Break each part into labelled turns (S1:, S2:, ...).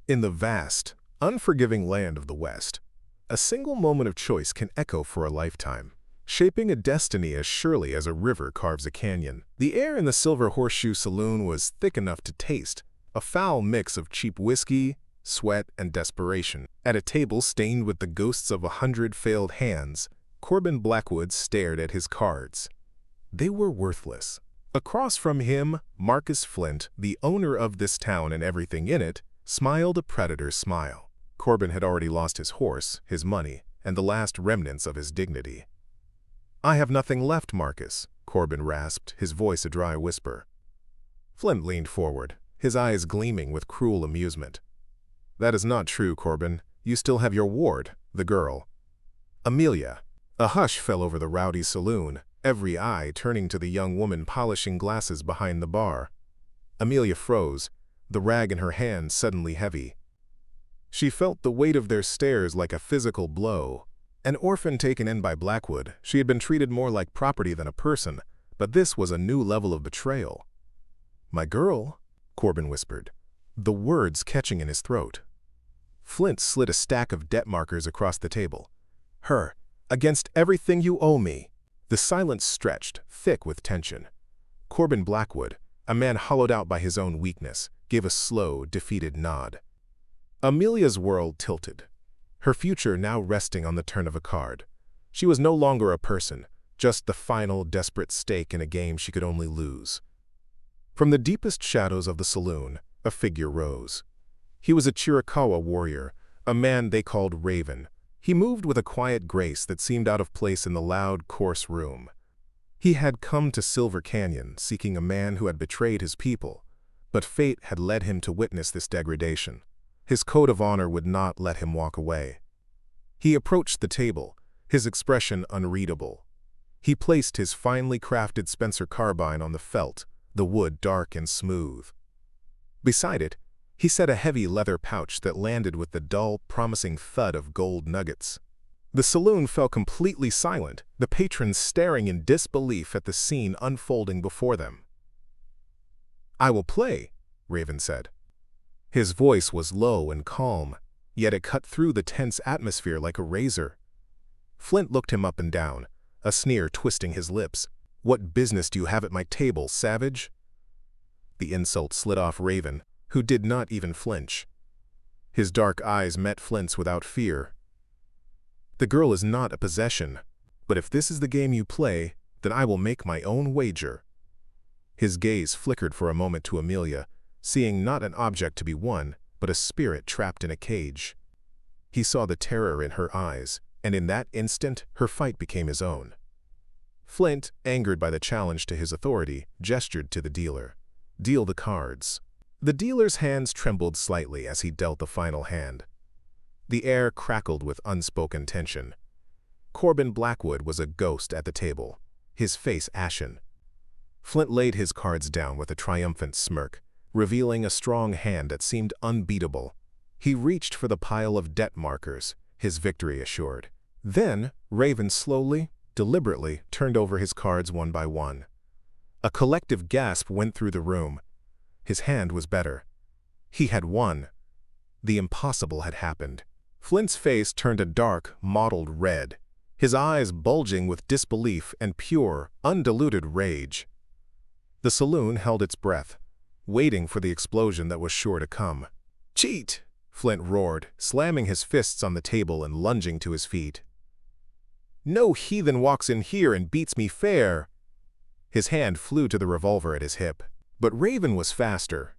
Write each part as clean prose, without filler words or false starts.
S1: In the vast, unforgiving land of the West, a single moment of choice can echo for a lifetime, shaping a destiny as surely as a river carves a canyon. The air in the Silver Horseshoe Saloon was thick enough to taste, a foul mix of cheap whiskey, sweat, and desperation. At a table stained with the ghosts of 100 failed hands, Corbin Blackwood stared at his cards. They were worthless. Across from him, Marcus Flint, the owner of this town and everything in it, smiled a predator's smile. Corbin had already lost his horse, his money, and the last remnants of his dignity. "I have nothing left, Marcus," Corbin rasped, his voice a dry whisper. Flint leaned forward, his eyes gleaming with cruel amusement. "That is not true, Corbin. You still have your ward, the girl. Amelia." A hush fell over the rowdy saloon, every eye turning to the young woman polishing glasses behind the bar. Amelia froze, the rag in her hand suddenly heavy. She felt the weight of their stares like a physical blow. An orphan taken in by Blackwood, she had been treated more like property than a person, but this was a new level of betrayal. "My girl," Corbin whispered, the words catching in his throat. Flint slid a stack of debt markers across the table. "Her, against everything you owe me." The silence stretched, thick with tension. Corbin Blackwood, a man hollowed out by his own weakness, gave a slow, defeated nod. Amelia's world tilted, her future now resting on the turn of a card. She was no longer a person, just the final, desperate stake in a game she could only lose. From the deepest shadows of the saloon, a figure rose. He was a Chiricahua warrior, a man they called Raven. He moved with a quiet grace that seemed out of place in the loud, coarse room. He had come to Silver Canyon seeking a man who had betrayed his people, but fate had led him to witness this degradation. His code of honor would not let him walk away. He approached the table, his expression unreadable. He placed his finely crafted Spencer carbine on the felt, the wood dark and smooth. Beside it, he set a heavy leather pouch that landed with the dull, promising thud of gold nuggets. The saloon fell completely silent, the patrons staring in disbelief at the scene unfolding before them. "I will play," Raven said. His voice was low and calm, yet it cut through the tense atmosphere like a razor. Flint looked him up and down, a sneer twisting his lips. "What business do you have at my table, savage?" The insult slid off Raven, who did not even flinch. His dark eyes met Flint's without fear. "The girl is not a possession, but if this is the game you play, then I will make my own wager." His gaze flickered for a moment to Amelia, seeing not an object to be won, but a spirit trapped in a cage. He saw the terror in her eyes, and in that instant, her fight became his own. Flint, angered by the challenge to his authority, gestured to the dealer. "Deal the cards." The dealer's hands trembled slightly as he dealt the final hand. The air crackled with unspoken tension. Corbin Blackwood was a ghost at the table, his face ashen. Flint laid his cards down with a triumphant smirk, revealing a strong hand that seemed unbeatable. He reached for the pile of debt markers, his victory assured. Then, Raven slowly, deliberately turned over his cards one by one. A collective gasp went through the room. His hand was better. He had won. The impossible had happened. Flint's face turned a dark, mottled red, his eyes bulging with disbelief and pure, undiluted rage. The saloon held its breath, waiting for the explosion that was sure to come. "Cheat!" Flint roared, slamming his fists on the table and lunging to his feet. "No heathen walks in here and beats me fair!" His hand flew to the revolver at his hip. But Raven was faster.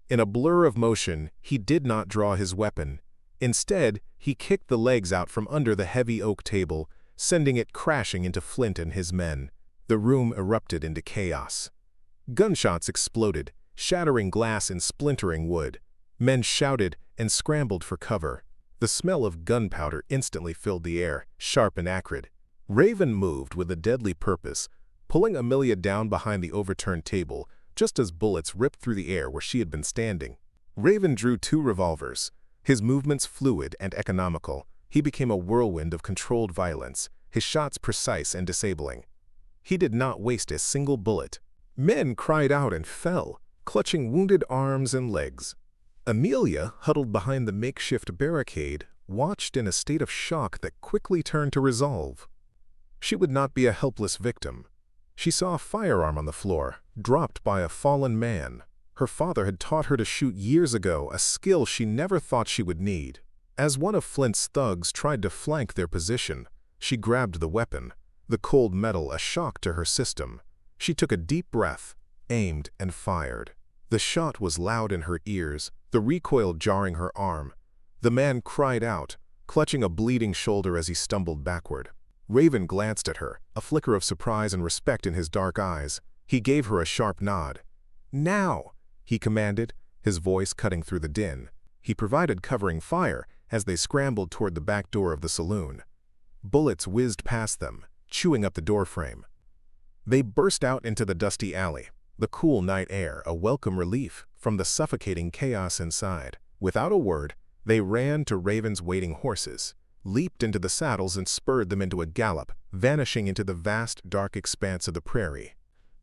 S1: In a blur of motion, he did not draw his weapon. Instead, he kicked the legs out from under the heavy oak table, sending it crashing into Flint and his men. The room erupted into chaos. Gunshots exploded, shattering glass and splintering wood. Men shouted and scrambled for cover. The smell of gunpowder instantly filled the air, sharp and acrid. Raven moved with a deadly purpose, pulling Amelia down behind the overturned table, just as bullets ripped through the air where she had been standing. Raven drew 2 revolvers. His movements fluid and economical, he became a whirlwind of controlled violence, his shots precise and disabling. He did not waste a single bullet. Men cried out and fell, clutching wounded arms and legs. Amelia, huddled behind the makeshift barricade, watched in a state of shock that quickly turned to resolve. She would not be a helpless victim. She saw a firearm on the floor, dropped by a fallen man. Her father had taught her to shoot years ago, a skill she never thought she would need. As one of Flint's thugs tried to flank their position, she grabbed the weapon, the cold metal a shock to her system. She took a deep breath, aimed, and fired. The shot was loud in her ears, the recoil jarring her arm. The man cried out, clutching a bleeding shoulder as he stumbled backward. Raven glanced at her, a flicker of surprise and respect in his dark eyes. He gave her a sharp nod. "Now!" he commanded, his voice cutting through the din. He provided covering fire as they scrambled toward the back door of the saloon. Bullets whizzed past them, chewing up the doorframe. They burst out into the dusty alley, the cool night air a welcome relief from the suffocating chaos inside. Without a word, they ran to Raven's waiting horses, leaped into the saddles and spurred them into a gallop, vanishing into the vast, dark expanse of the prairie.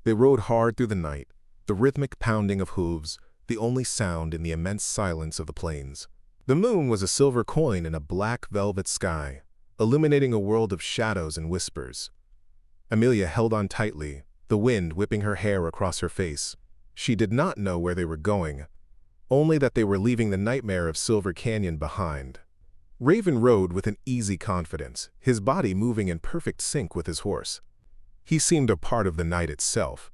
S1: They rode hard through the night, the rhythmic pounding of hooves, the only sound in the immense silence of the plains. The moon was a silver coin in a black velvet sky, illuminating a world of shadows and whispers. Amelia held on tightly, the wind whipping her hair across her face. She did not know where they were going, only that they were leaving the nightmare of Silver Canyon behind. Raven rode with an easy confidence, his body moving in perfect sync with his horse. He seemed a part of the night itself,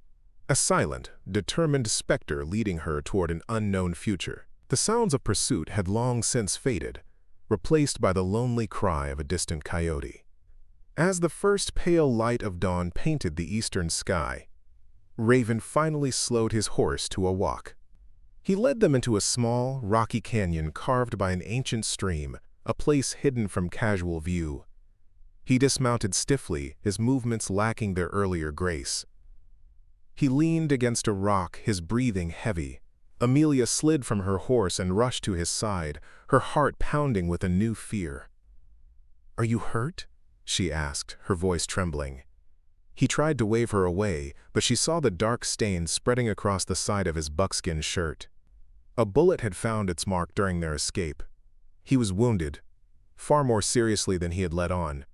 S1: a silent, determined specter leading her toward an unknown future. The sounds of pursuit had long since faded, replaced by the lonely cry of a distant coyote. As the first pale light of dawn painted the eastern sky, Raven finally slowed his horse to a walk. He led them into a small, rocky canyon carved by an ancient stream, a place hidden from casual view. He dismounted stiffly, his movements lacking their earlier grace. He leaned against a rock, his breathing heavy. Amelia slid from her horse and rushed to his side, her heart pounding with a new fear. "Are you hurt?" she asked, her voice trembling. He tried to wave her away, but she saw the dark stain spreading across the side of his buckskin shirt. A bullet had found its mark during their escape. He was wounded, far more seriously than he had let on.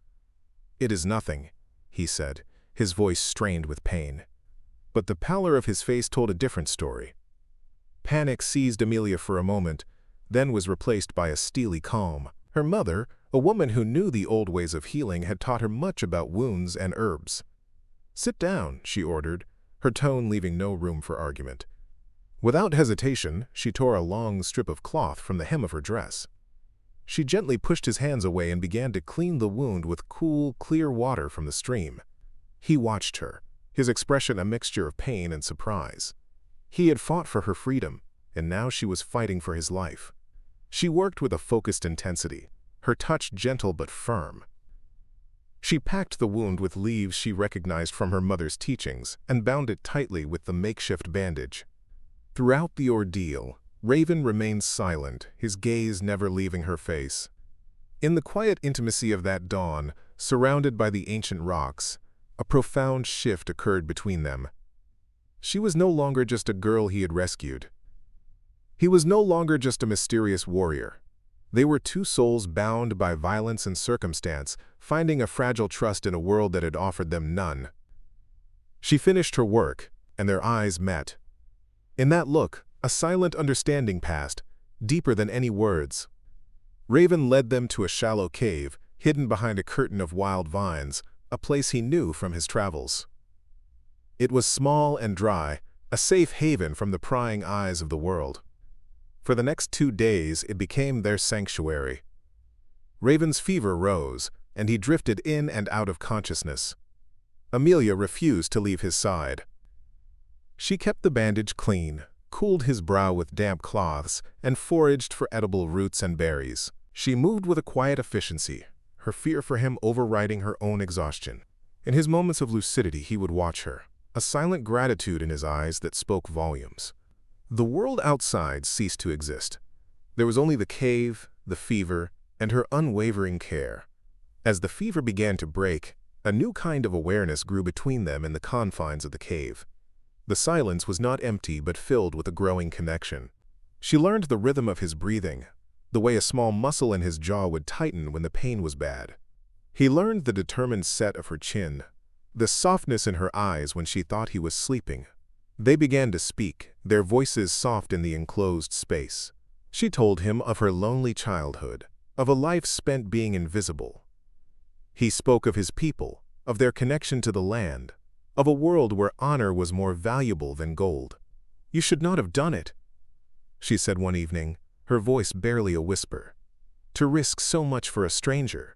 S1: "It is nothing," he said, his voice strained with pain. But the pallor of his face told a different story. Panic seized Amelia for a moment, then was replaced by a steely calm. Her mother, a woman who knew the old ways of healing, had taught her much about wounds and herbs. "Sit down," she ordered, her tone leaving no room for argument. Without hesitation, she tore a long strip of cloth from the hem of her dress. She gently pushed his hands away and began to clean the wound with cool, clear water from the stream. He watched her, his expression a mixture of pain and surprise. He had fought for her freedom, and now she was fighting for his life. She worked with a focused intensity, her touch gentle but firm. She packed the wound with leaves she recognized from her mother's teachings and bound it tightly with the makeshift bandage. Throughout the ordeal, Raven remained silent, his gaze never leaving her face. In the quiet intimacy of that dawn, surrounded by the ancient rocks, a profound shift occurred between them. She was no longer just a girl he had rescued. He was no longer just a mysterious warrior. They were two souls bound by violence and circumstance, finding a fragile trust in a world that had offered them none. She finished her work, and their eyes met. In that look, a silent understanding passed, deeper than any words. Raven led them to a shallow cave, hidden behind a curtain of wild vines, a place he knew from his travels. It was small and dry, a safe haven from the prying eyes of the world. For the next 2 days, it became their sanctuary. Raven's fever rose, and he drifted in and out of consciousness. Amelia refused to leave his side. She kept the bandage clean, cooled his brow with damp cloths, and foraged for edible roots and berries. She moved with a quiet efficiency, her fear for him overriding her own exhaustion. In his moments of lucidity, he would watch her, a silent gratitude in his eyes that spoke volumes. The world outside ceased to exist. There was only the cave, the fever, and her unwavering care. As the fever began to break, a new kind of awareness grew between them in the confines of the cave. The silence was not empty but filled with a growing connection. She learned the rhythm of his breathing, the way a small muscle in his jaw would tighten when the pain was bad. He learned the determined set of her chin, the softness in her eyes when she thought he was sleeping. They began to speak, their voices soft in the enclosed space. She told him of her lonely childhood, of a life spent being invisible. He spoke of his people, of their connection to the land, of a world where honor was more valuable than gold. "You should not have done it," she said one evening, her voice barely a whisper. "To risk so much for a stranger."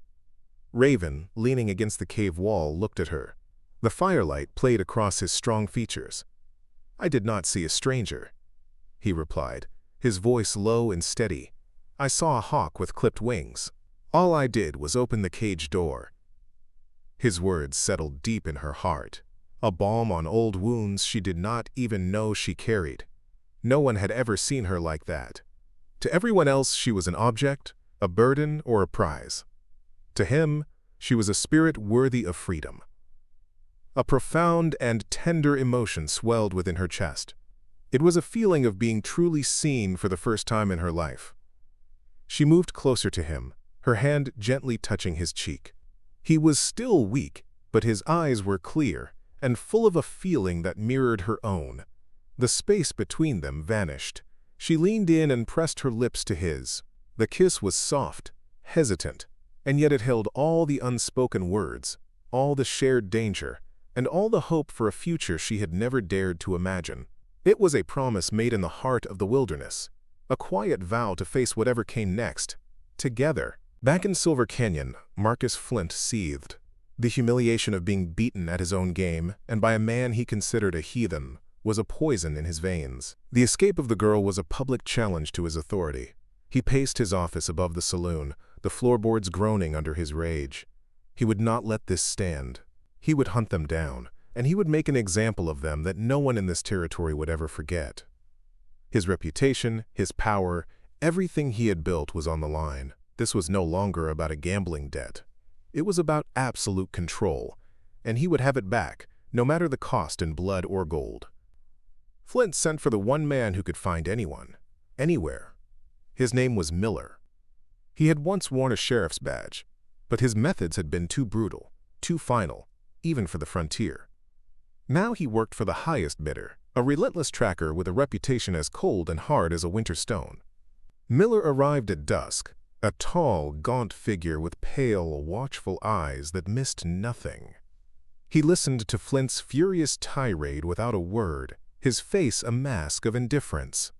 S1: Raven, leaning against the cave wall, looked at her. The firelight played across his strong features. "I did not see a stranger," he replied, his voice low and steady. "I saw a hawk with clipped wings. All I did was open the cage door." His words settled deep in her heart, a balm on old wounds she did not even know she carried. No one had ever seen her like that. To everyone else she was an object, a burden, or a prize. To him, she was a spirit worthy of freedom. A profound and tender emotion swelled within her chest. It was a feeling of being truly seen for the first time in her life. She moved closer to him, her hand gently touching his cheek. He was still weak, but his eyes were clear and full of a feeling that mirrored her own. The space between them vanished. She leaned in and pressed her lips to his. The kiss was soft, hesitant, and yet it held all the unspoken words, all the shared danger, and all the hope for a future she had never dared to imagine. It was a promise made in the heart of the wilderness, a quiet vow to face whatever came next, together. Back in Silver Canyon, Marcus Flint seethed. The humiliation of being beaten at his own game, and by a man he considered a heathen, was a poison in his veins. The escape of the girl was a public challenge to his authority. He paced his office above the saloon, the floorboards groaning under his rage. He would not let this stand. He would hunt them down, and he would make an example of them that no one in this territory would ever forget. His reputation, his power, everything he had built was on the line. This was no longer about a gambling debt. It was about absolute control, and he would have it back, no matter the cost in blood or gold. Flint sent for the one man who could find anyone, anywhere. His name was Miller. He had once worn a sheriff's badge, but his methods had been too brutal, too final, even for the frontier. Now he worked for the highest bidder, a relentless tracker with a reputation as cold and hard as a winter stone. Miller arrived at dusk, a tall, gaunt figure with pale, watchful eyes that missed nothing. He listened to Flint's furious tirade without a word, his face a mask of indifference.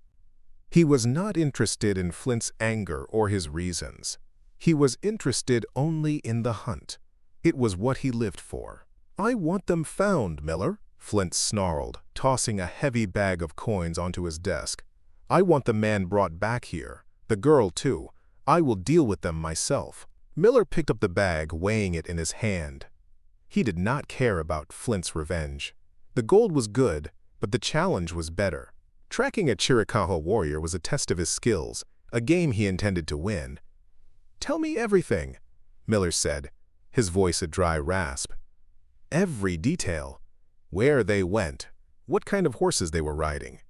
S1: He was not interested in Flint's anger or his reasons. He was interested only in the hunt. It was what he lived for. "I want them found, Miller," Flint snarled, tossing a heavy bag of coins onto his desk. "I want the man brought back here. The girl, too. I will deal with them myself." Miller picked up the bag, weighing it in his hand. He did not care about Flint's revenge. The gold was good, but the challenge was better. Tracking a Chiricahua warrior was a test of his skills, a game he intended to win. "Tell me everything," Miller said, his voice a dry rasp. Every detail. Where they went, what kind of horses they were riding.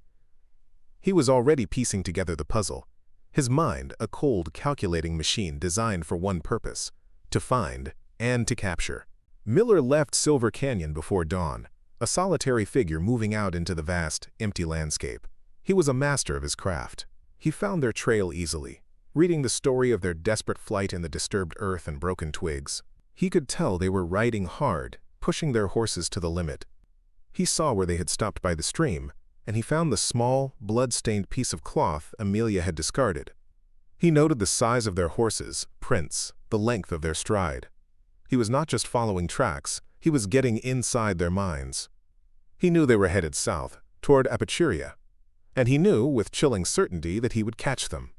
S1: He was already piecing together the puzzle, his mind a cold, calculating machine designed for one purpose: to find and to capture. Miller left Silver Canyon before dawn, a solitary figure moving out into the vast, empty landscape. He was a master of his craft. He found their trail easily, reading the story of their desperate flight in the disturbed earth and broken twigs. He could tell they were riding hard, pushing their horses to the limit. He saw where they had stopped by the stream, and he found the small, blood-stained piece of cloth Amelia had discarded. He noted the size of their horses, prints, the length of their stride. He was not just following tracks, he was getting inside their minds. He knew they were headed south, toward Apachuria, and he knew with chilling certainty that he would catch them.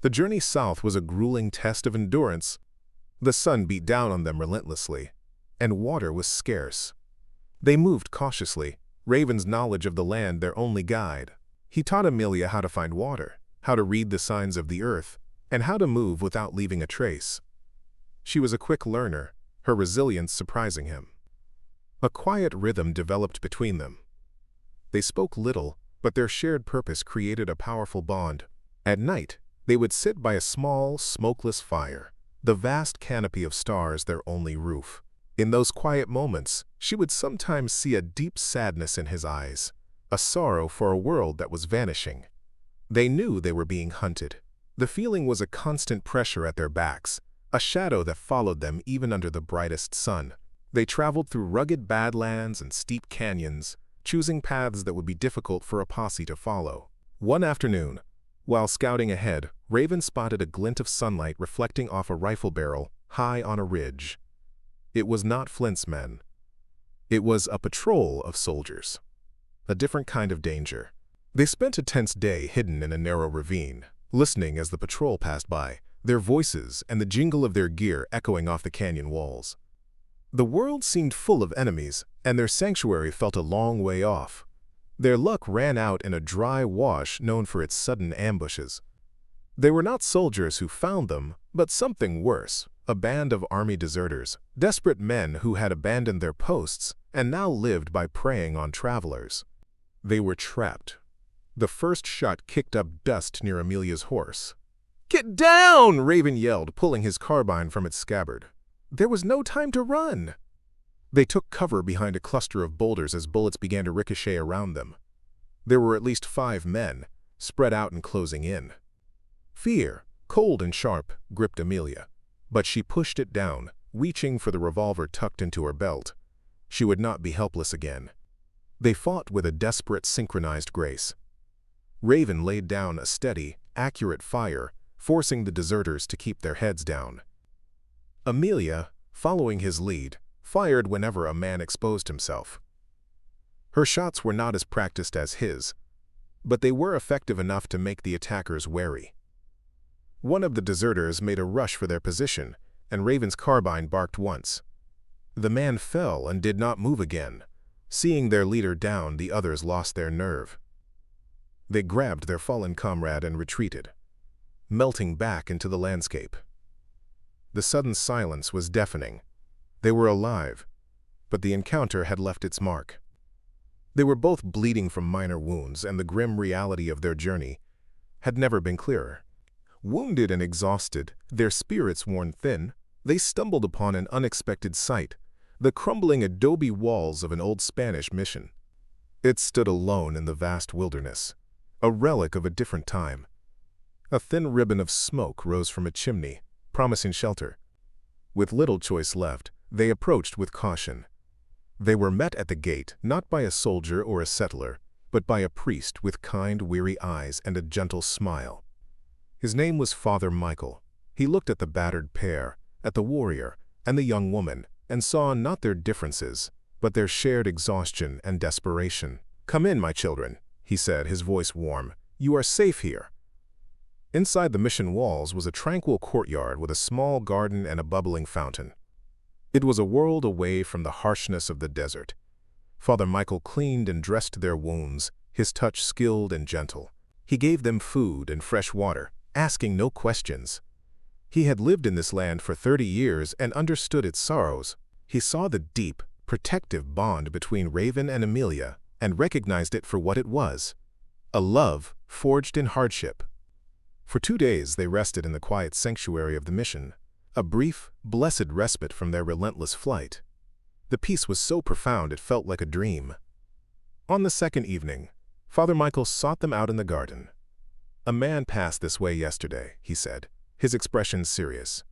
S1: The journey south was a grueling test of endurance. The sun beat down on them relentlessly, and water was scarce. They moved cautiously, Raven's knowledge of the land their only guide. He taught Amelia how to find water, how to read the signs of the earth, and how to move without leaving a trace. She was a quick learner, her resilience surprising him. A quiet rhythm developed between them. They spoke little, but their shared purpose created a powerful bond. At night, they would sit by a small, smokeless fire, the vast canopy of stars their only roof. In those quiet moments, she would sometimes see a deep sadness in his eyes, a sorrow for a world that was vanishing. They knew they were being hunted. The feeling was a constant pressure at their backs, a shadow that followed them even under the brightest sun. They traveled through rugged badlands and steep canyons, choosing paths that would be difficult for a posse to follow. One afternoon, while scouting ahead, Raven spotted a glint of sunlight reflecting off a rifle barrel high on a ridge. It was not Flint's men. It was a patrol of soldiers. A different kind of danger. They spent a tense day hidden in a narrow ravine, listening as the patrol passed by, their voices and the jingle of their gear echoing off the canyon walls. The world seemed full of enemies, and their sanctuary felt a long way off. Their luck ran out in a dry wash known for its sudden ambushes. They were not soldiers who found them, but something worse, a band of army deserters, desperate men who had abandoned their posts and now lived by preying on travelers. They were trapped. The first shot kicked up dust near Amelia's horse. "Get down!" Raven yelled, pulling his carbine from its scabbard. There was no time to run. They took cover behind a cluster of boulders as bullets began to ricochet around them. There were at least 5 men, spread out and closing in. Fear, cold and sharp, gripped Amelia, but she pushed it down, reaching for the revolver tucked into her belt. She would not be helpless again. They fought with a desperate, synchronized grace. Raven laid down a steady, accurate fire, forcing the deserters to keep their heads down. Amelia, following his lead, fired whenever a man exposed himself. Her shots were not as practiced as his, but they were effective enough to make the attackers wary. One of the deserters made a rush for their position, and Raven's carbine barked once. The man fell and did not move again. Seeing their leader down, the others lost their nerve. They grabbed their fallen comrade and retreated, melting back into the landscape. The sudden silence was deafening. They were alive, but the encounter had left its mark. They were both bleeding from minor wounds, and the grim reality of their journey had never been clearer. Wounded and exhausted, their spirits worn thin, they stumbled upon an unexpected sight, the crumbling adobe walls of an old Spanish mission. It stood alone in the vast wilderness, a relic of a different time. A thin ribbon of smoke rose from a chimney, promising shelter. With little choice left, they approached with caution. They were met at the gate not by a soldier or a settler, but by a priest with kind, weary eyes and a gentle smile. His name was Father Michael. He looked at the battered pair, at the warrior, and the young woman, and saw not their differences, but their shared exhaustion and desperation. "Come in, my children," he said, his voice warm. "You are safe here." Inside the mission walls was a tranquil courtyard with a small garden and a bubbling fountain. It was a world away from the harshness of the desert. Father Michael cleaned and dressed their wounds, his touch skilled and gentle. He gave them food and fresh water, asking no questions. He had lived in this land for 30 years and understood its sorrows. He saw the deep, protective bond between Raven and Amelia and recognized it for what it was, a love forged in hardship. For 2 days they rested in the quiet sanctuary of the mission, a brief, blessed respite from their relentless flight. The peace was so profound it felt like a dream. On the second evening, Father Michael sought them out in the garden. "A man passed this way yesterday," he said, his expression serious.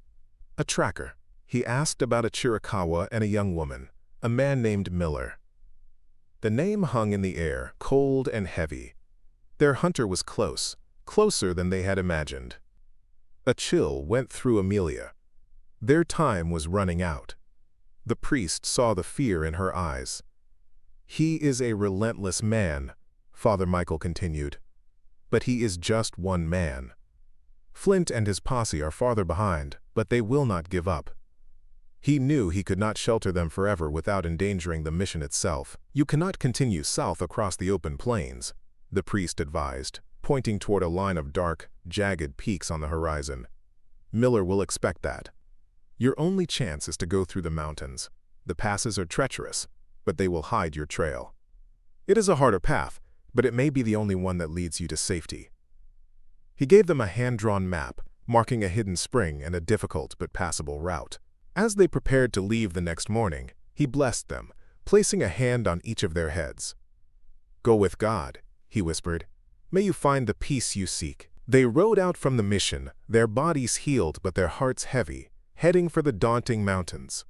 S1: "A tracker. He asked about a Chiricahua and a young woman, a man named Miller." The name hung in the air, cold and heavy. Their hunter was close, closer than they had imagined. A chill went through Amelia. Their time was running out. The priest saw the fear in her eyes. "He is a relentless man," Father Michael continued. "But he is just one man. Flint and his posse are farther behind, but they will not give up." He knew he could not shelter them forever without endangering the mission itself. "You cannot continue south across the open plains," the priest advised, pointing toward a line of dark, jagged peaks on the horizon. "Miller will expect that. Your only chance is to go through the mountains. The passes are treacherous, but they will hide your trail. It is a harder path, but it may be the only one that leads you to safety." He gave them a hand-drawn map, marking a hidden spring and a difficult but passable route. As they prepared to leave the next morning, he blessed them, placing a hand on each of their heads. "Go with God," he whispered. "May you find the peace you seek." They rode out from the mission, their bodies healed but their hearts heavy, heading for the daunting mountains.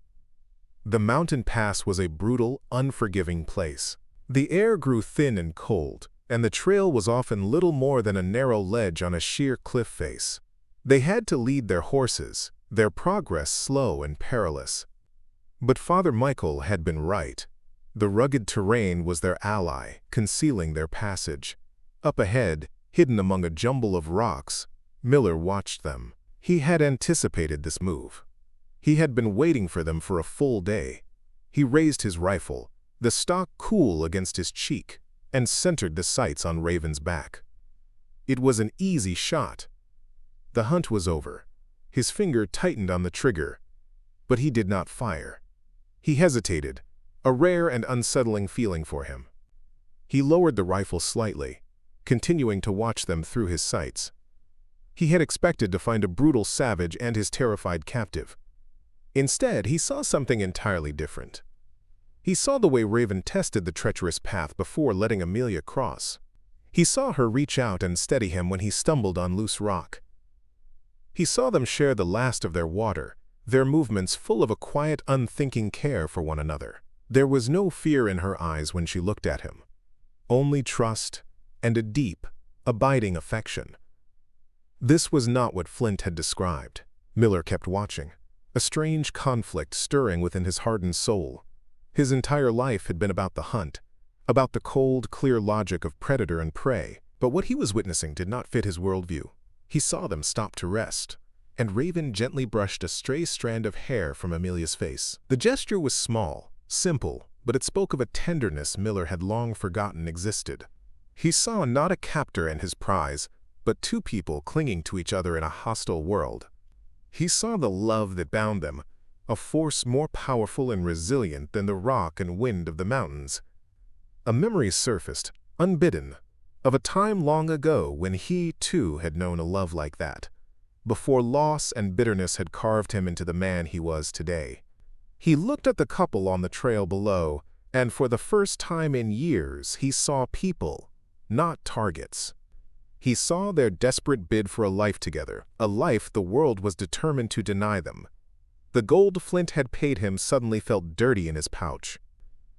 S1: The mountain pass was a brutal, unforgiving place. The air grew thin and cold, and the trail was often little more than a narrow ledge on a sheer cliff face. They had to lead their horses, their progress slow and perilous. But Father Michael had been right. The rugged terrain was their ally, concealing their passage. Up ahead, hidden among a jumble of rocks, Miller watched them. He had anticipated this move. He had been waiting for them for a full day. He raised his rifle, the stock cool against his cheek, and centered the sights on Raven's back. It was an easy shot. The hunt was over. His finger tightened on the trigger, but he did not fire. He hesitated, a rare and unsettling feeling for him. He lowered the rifle slightly, continuing to watch them through his sights. He had expected to find a brutal savage and his terrified captive. Instead, he saw something entirely different. He saw the way Raven tested the treacherous path before letting Amelia cross. He saw her reach out and steady him when he stumbled on loose rock. He saw them share the last of their water, their movements full of a quiet, unthinking care for one another. There was no fear in her eyes when she looked at him, only trust and a deep, abiding affection. This was not what Flint had described. Miller kept watching, a strange conflict stirring within his hardened soul. His entire life had been about the hunt, about the cold, clear logic of predator and prey. But what he was witnessing did not fit his worldview. He saw them stop to rest, and Raven gently brushed a stray strand of hair from Amelia's face. The gesture was small, simple, but it spoke of a tenderness Miller had long forgotten existed. He saw not a captor and his prize, but two people clinging to each other in a hostile world. He saw the love that bound them, a force more powerful and resilient than the rock and wind of the mountains. A memory surfaced, unbidden, of a time long ago when he, too, had known a love like that, before loss and bitterness had carved him into the man he was today. He looked at the couple on the trail below, and for the first time in years he saw people, not targets. He saw their desperate bid for a life together, a life the world was determined to deny them. The gold Flint had paid him suddenly felt dirty in his pouch.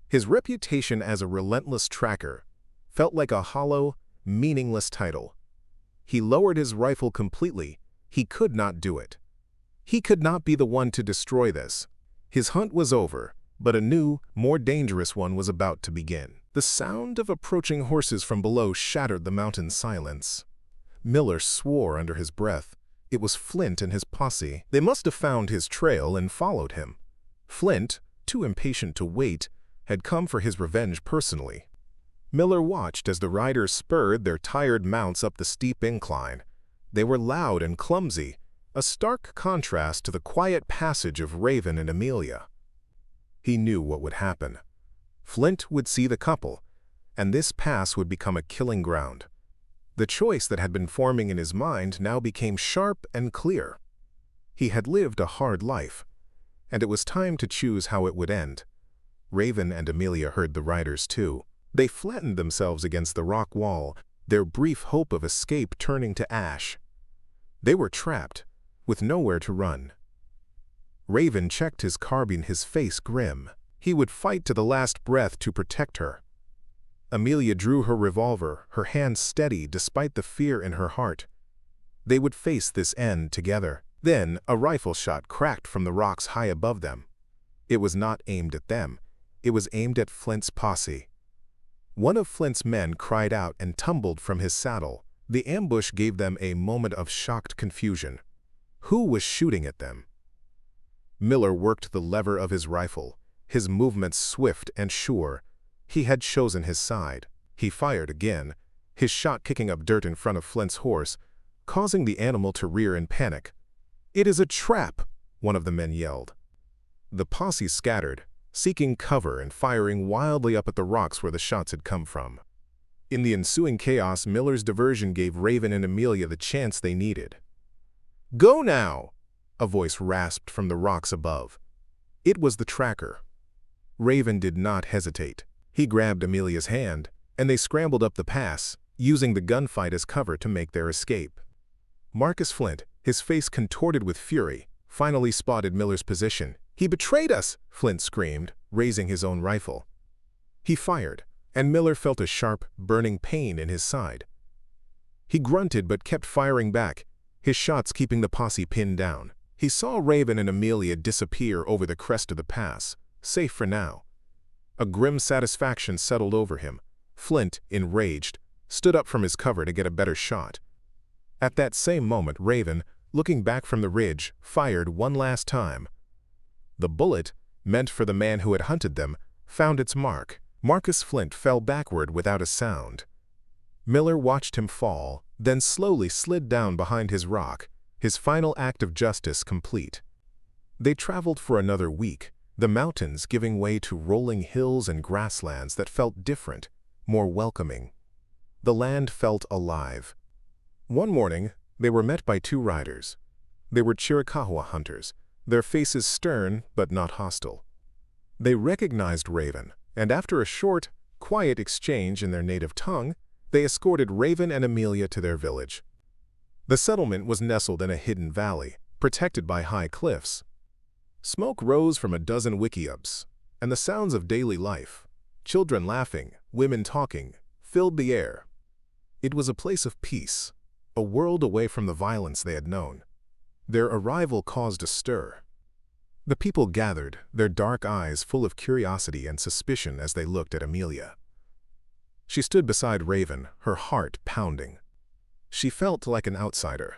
S1: His reputation as a relentless tracker felt like a hollow, meaningless title. He lowered his rifle completely. He could not do it. He could not be the one to destroy this. His hunt was over, but a new, more dangerous one was about to begin. The sound of approaching horses from below shattered the mountain silence. Miller swore under his breath. It was Flint and his posse. They must have found his trail and followed him. Flint, too impatient to wait, had come for his revenge personally. Miller watched as the riders spurred their tired mounts up the steep incline. They were loud and clumsy, a stark contrast to the quiet passage of Raven and Amelia. He knew what would happen. Flint would see the couple, and this pass would become a killing ground. The choice that had been forming in his mind now became sharp and clear. He had lived a hard life, and it was time to choose how it would end. Raven and Amelia heard the riders too. They flattened themselves against the rock wall, their brief hope of escape turning to ash. They were trapped, with nowhere to run. Raven checked his carbine, his face grim. He would fight to the last breath to protect her. Amelia drew her revolver, her hand steady despite the fear in her heart. They would face this end together. Then a rifle shot cracked from the rocks high above them. It was not aimed at them. It was aimed at Flint's posse. One of Flint's men cried out and tumbled from his saddle. The ambush gave them a moment of shocked confusion. Who was shooting at them? Miller worked the lever of his rifle, his movements swift and sure. He had chosen his side. He fired again, his shot kicking up dirt in front of Flint's horse, causing the animal to rear in panic. "It is a trap!" one of the men yelled. The posse scattered, seeking cover and firing wildly up at the rocks where the shots had come from. In the ensuing chaos, Miller's diversion gave Raven and Amelia the chance they needed. "Go now!" a voice rasped from the rocks above. It was the tracker. Raven did not hesitate. He grabbed Amelia's hand, and they scrambled up the pass, using the gunfight as cover to make their escape. Marcus Flint, his face contorted with fury, finally spotted Miller's position. "He betrayed us!" Flint screamed, raising his own rifle. He fired, and Miller felt a sharp, burning pain in his side. He grunted but kept firing back, his shots keeping the posse pinned down. He saw Raven and Amelia disappear over the crest of the pass, safe for now. A grim satisfaction settled over him. Flint, enraged, stood up from his cover to get a better shot. At that same moment, Raven, looking back from the ridge, fired one last time. The bullet, meant for the man who had hunted them, found its mark. Marcus Flint fell backward without a sound. Miller watched him fall, then slowly slid down behind his rock, his final act of justice complete. They traveled for another week, the mountains giving way to rolling hills and grasslands that felt different, more welcoming. The land felt alive. One morning, they were met by two riders. They were Chiricahua hunters, their faces stern but not hostile. They recognized Raven, and after a short, quiet exchange in their native tongue, they escorted Raven and Amelia to their village. The settlement was nestled in a hidden valley, protected by high cliffs. Smoke rose from a dozen wickiups, and the sounds of daily life, children laughing, women talking, filled the air. It was a place of peace, a world away from the violence they had known. Their arrival caused a stir. The people gathered, their dark eyes full of curiosity and suspicion as they looked at Amelia. She stood beside Raven, her heart pounding. She felt like an outsider,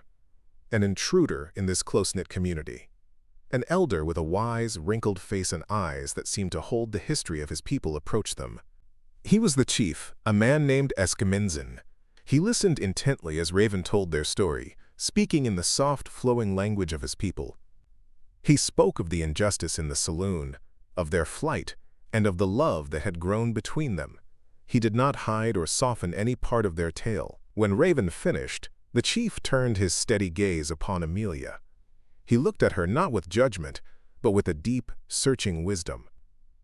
S1: an intruder in this close-knit community, an elder with a wise, wrinkled face and eyes that seemed to hold the history of his people approached them. He was the chief, a man named Escaminzin. He listened intently as Raven told their story, speaking in the soft, flowing language of his people. He spoke of the injustice in the saloon, of their flight, and of the love that had grown between them. He did not hide or soften any part of their tale. When Raven finished, the chief turned his steady gaze upon Amelia. He looked at her not with judgment, but with a deep, searching wisdom.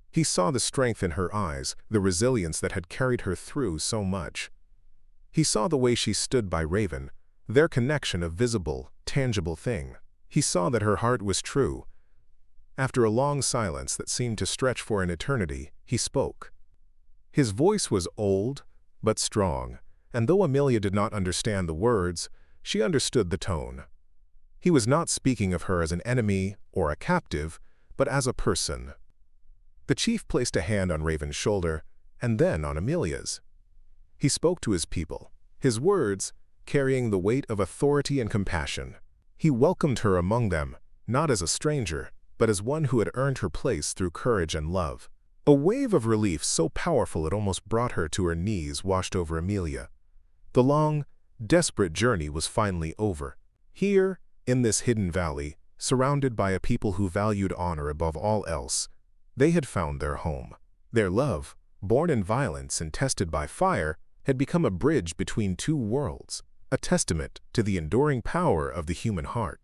S1: He saw the strength in her eyes, the resilience that had carried her through so much. He saw the way she stood by Raven, their connection a visible, tangible thing. He saw that her heart was true. After a long silence that seemed to stretch for an eternity, he spoke. His voice was old, but strong, and though Amelia did not understand the words, she understood the tone. He was not speaking of her as an enemy or a captive, but as a person. The chief placed a hand on Raven's shoulder, and then on Amelia's. He spoke to his people, his words carrying the weight of authority and compassion. He welcomed her among them, not as a stranger, but as one who had earned her place through courage and love. A wave of relief so powerful it almost brought her to her knees washed over Amelia. The long, desperate journey was finally over. Here, in this hidden valley, surrounded by a people who valued honor above all else, they had found their home. Their love, born in violence and tested by fire, had become a bridge between two worlds, a testament to the enduring power of the human heart.